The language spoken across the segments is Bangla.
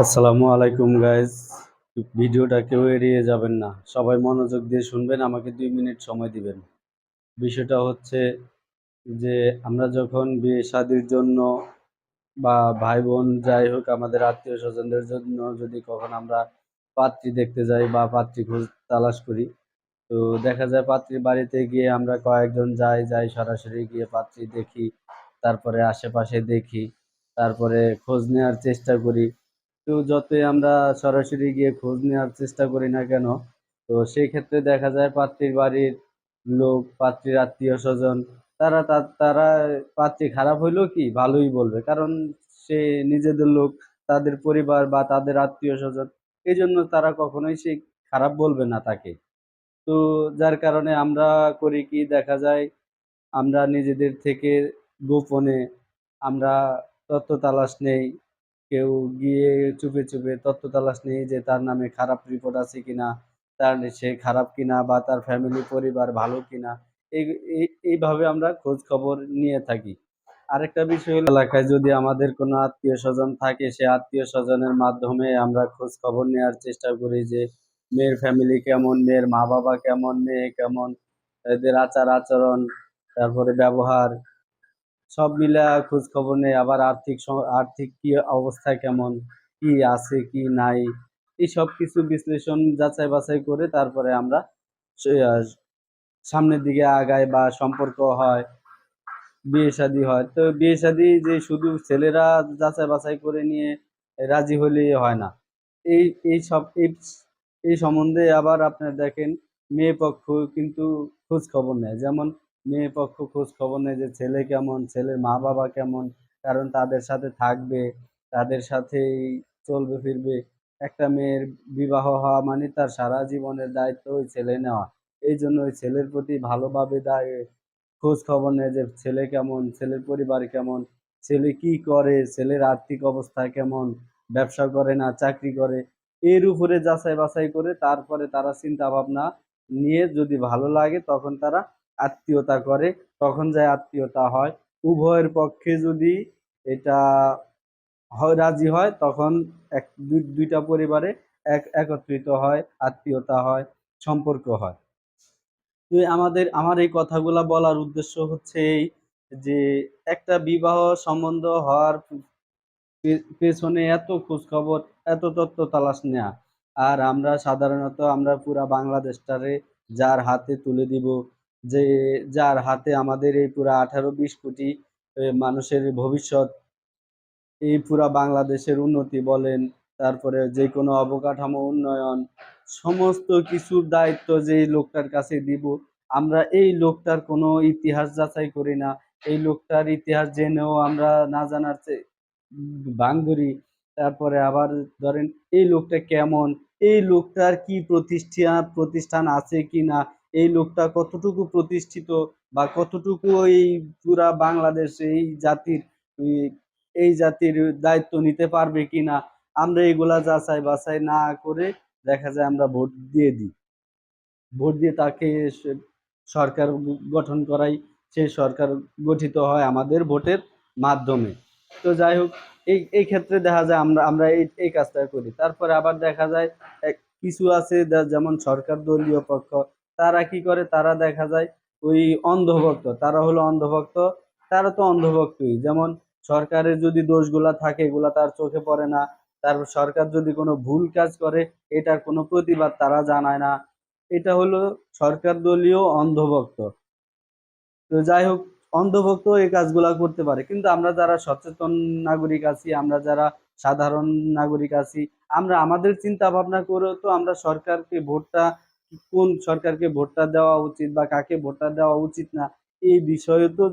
আসসালামু আলাইকুম গাইস। ভিডিওটা কেউ এড়িয়ে যাবেন না, সবাই মনোযোগ দিয়ে শুনবেন, আমাকে 2 মিনিট সময় দিবেন। বিষয়টা হচ্ছে যে আমরা যখন বিয়ে শাদীর জন্য বা ভাই বোন যাই হোক আমাদের আত্মীয় স্বজনদের জন্য যদি কখন আমরা পাত্রী দেখতে যাই বা পাত্রী খোঁজ তালাশ করি, তো দেখা যায় পাত্রীর বাড়িতে গিয়ে আমরা কয়েকজন যাই সরাসরি গিয়ে পাত্রী দেখি, তারপরে আশেপাশে দেখি, তারপরে খোঁজ নেওয়ার চেষ্টা করি। তো যতই আমরা সরাসরি গিয়ে খোঁজ নেওয়ার চেষ্টা করি না কেন, তো সেই ক্ষেত্রে দেখা যায় পাত্রীর বাড়ির লোক, পাত্রীর আত্মীয় স্বজন, তারা পাত্রী খারাপ হইলেও কি ভালোই বলবে, কারণ সে নিজেদের লোক, তাদের পরিবার বা তাদের আত্মীয় স্বজন, এই জন্য তারা কখনোই সে খারাপ বলবে না তাকে। তো যার কারণে আমরা করি কি, দেখা যায় আমরা নিজেদের থেকে গোপনে আমরা তথ্য তালাশ নেই। কেউ গিয়ে চুপে চুপে তথ্য তালাশ নেই যে তার নামে খারাপ রিপোর্ট আছে কিনা, সে খারাপ কিনা বা তার ফ্যামিলি পরিবার ভালো কিনা। এইভাবে আমরা খোঁজ খবর নিয়ে থাকি। আরেকটা বিষয় হলো, এলাকায় যদি আমাদের কোনো আত্মীয় স্বজন থাকে, সে আত্মীয় স্বজনের মাধ্যমে আমরা খোঁজ খবর নেওয়ার চেষ্টা করি যে মেয়ের ফ্যামিলি কেমন, মেয়ের মা বাবা কেমন, মেয়ে কেমন, এদের আচার আচরণ, তারপরে ব্যবহার, সব মিলা খোঁজ খবর নেই। আবার আর্থিক কি অবস্থা কেমন, কি আছে কি নাই, এই সব কিছু বিশ্লেষণ যাচাই বাছাই করে তারপরে আমরা সামনের দিকে আগাই বা সম্পর্ক হয়, বিয়ে শাদী হয়। তো বিয়ে শাদী যে শুধু ছেলেরা যাচাই বাছাই করে নিয়ে রাজি হলেই হয় না। এই এই সব এই এই সম্বন্ধে আবার আপনার দেখেন, মেয়ে পক্ষ কিন্তু খোঁজ খবর নেয়। যেমন মেয়ে পক্ষ খোঁজ খবর নেয় যে ছেলে কেমন, ছেলের মা বাবা কেমন, কারণ তাদের সাথে থাকবে, তাদের সাথেই চলবে ফিরবে। একটা মেয়ের বিবাহ হওয়া মানে তার সারা জীবনের দায়িত্ব ওই ছেলে নেওয়া। এই জন্য ওই ছেলের প্রতি ভালোভাবে খোঁজ খবর নেয় যে ছেলে কেমন, ছেলের পরিবার কেমন, ছেলে কি করে, ছেলের আর্থিক অবস্থা কেমন, ব্যবসা করে না চাকরি করে। এর উপরে যাচাই বাছাই করে তারপরে তারা চিন্তা ভাবনা নিয়ে যদি ভালো লাগে তখন তারা আত্মীয়তা করে, তখন যায় আত্মীয়তা হয়। উভয়ের পক্ষে যদি এটা রাজি হয় তখন দুইটা পরিবারে একত্রিত হয়, আত্মীয়তা হয়, সম্পর্ক হয়। তো আমার এই কথাগুলা বলার উদ্দেশ্য হচ্ছে এই যে একটা বিবাহ সম্বন্ধ হওয়ার পেছনে এত খোঁজ খবর, এত তথ্য তালাশ নেয়া। আর আমরা সাধারণত আমরা পুরা বাংলাদেশটারে যার হাতে তুলে দিব, যে যার হাতে আমাদের এই পুরা 18-20 কোটি মানুষের ভবিষ্যৎ, এই পুরা বাংলাদেশের উন্নতি বলেন, তারপরে যে কোনো অবকাঠামো উন্নয়ন, সমস্ত কিছুর দায়িত্ব যে লোকটার কাছে দিব। আমরা এই লোকটার কোনো ইতিহাস যাচাই করি না, এই লোকটার ইতিহাস জেনেও আমরা না জানার ভান ধরি। তারপরে আবার ধরেন এই লোকটা কেমন, এই লোকটার কি প্রতিষ্ঠান আছে কিনা, এই লোকটা কতটুকু প্রতিষ্ঠিত বা কতটুকু এই পুরা বাংলাদেশ এই জাতির দায়িত্ব নিতে পারবে কিনা, আমরা এগুলা যাচাই বাছাই না করে দেখা যায় আমরা ভোট দিয়ে দিই। ভোট দিয়ে তাকে সরকার গঠন করাই, সেই সরকার গঠিত হয় আমাদের ভোটের মাধ্যমে। তো যাই হোক, এই ক্ষেত্রে দেখা যায় আমরা আমরা এই কাজটা করি। তারপরে আবার দেখা যায় কিছু আছে যেমন সরকার দলীয় পক্ষ, তারা কি করে, তারা দেখা যায় ওই অন্ধভক্ত, তারা হলো অন্ধভক্ত। তারা তো অন্ধভক্তই, যেমন সরকারের যদি দোষগুলা থাকে এগুলা তার চোখে পড়ে না। তারপর সরকার যদি কোনো ভুল কাজ করে এটার কোনো প্রতিবাদ তারা জানায় না। এটা হলো সরকার দলীয় অন্ধভক্ত। তো যাই হোক, অন্ধভক্ত এই কাজগুলা করতে পারে, কিন্তু আমরা যারা সচেতন নাগরিক আছি, আমরা যারা সাধারণ নাগরিক আছি, আমরা আমাদের চিন্তা ভাবনা করে তো আমরা কোন সরকারকে ভোটটা দেওয়া উচিত বা কাকে ভোটটা দেওয়া উচিত না, এই বিষয়ে তো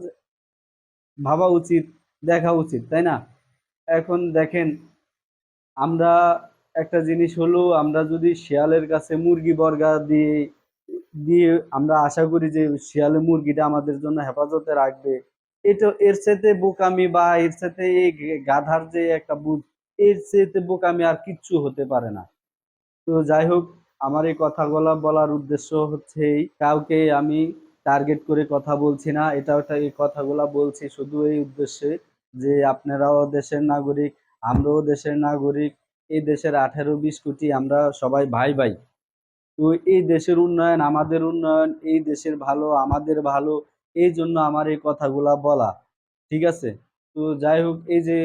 ভাবা উচিত, দেখা উচিত, তাই না? এখন দেখেন, আমরা একটা জিনিস হলো, আমরা যদি শিয়ালের কাছে মুরগি বর্গা দিয়ে দিয়ে আমরা আশা করি যে শিয়ালে মুরগিটা আমাদের জন্য হেফাজতে রাখবে, এটা এর চাইতে বোকামি বা এর চাইতে এই গাধার যে একটা বুধ, এর চাইতে বোকামি আর কিচ্ছু হতে পারে না। তো যাই হোক, আমার এই কথাগুলা বলার উদ্দেশ্য হচ্ছে কাউকে আমি টার্গেট করে কথা বলছি না, এটা ওটা, এই কথাগুলা বলছি শুধু এই উদ্দেশ্যে যে আপনারাও দেশের নাগরিক, আমরাও দেশের নাগরিক। এই দেশের 18-20 কোটি আমরা সবাই ভাই ভাই। তো এই দেশের উন্নয়ন আমাদের উন্নয়ন, এই দেশের ভালো আমাদের ভালো, এই জন্য আমার এই কথাগুলা বলা। ঠিক আছে? তো যাই হোক, এই যে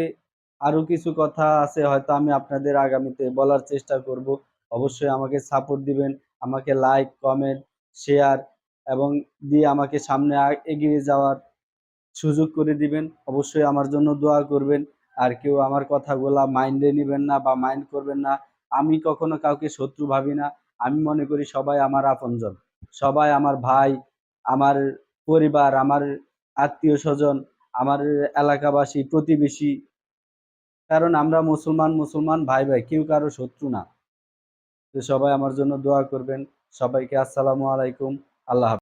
আরো কিছু কথা আছে, হয়তো আমি আপনাদের আগামীতে বলার চেষ্টা করব। অবশ্যই আমাকে সাপোর্ট দিবেন, আমাকে লাইক, কমেন্ট, শেয়ার এবং দিয়ে আমাকে সামনে এগিয়ে যাওয়ার সুযোগ করে দিবেন। অবশ্যই আমার জন্য দোয়া করবেন। আর কেউ আমার কথাগুলা মাইন্ডে নিবেন না বা মাইন্ড করবেন না। আমি কখনো কাউকে শত্রু ভাবি না। আমি মনে করি সবাই আমার আপনজন। সবাই আমার ভাই, আমার পরিবার, আমার আত্মীয়স্বজন, আমার এলাকাবাসী, প্রতিবেশী। কারণ আমরা মুসলমান ভাই ভাই, কেউ কারো শত্রু না। তো সবাই আমার জন্য দোয়া করবেন। সবাইকে আসসালামু আলাইকুম। আল্লাহ হাফেজ।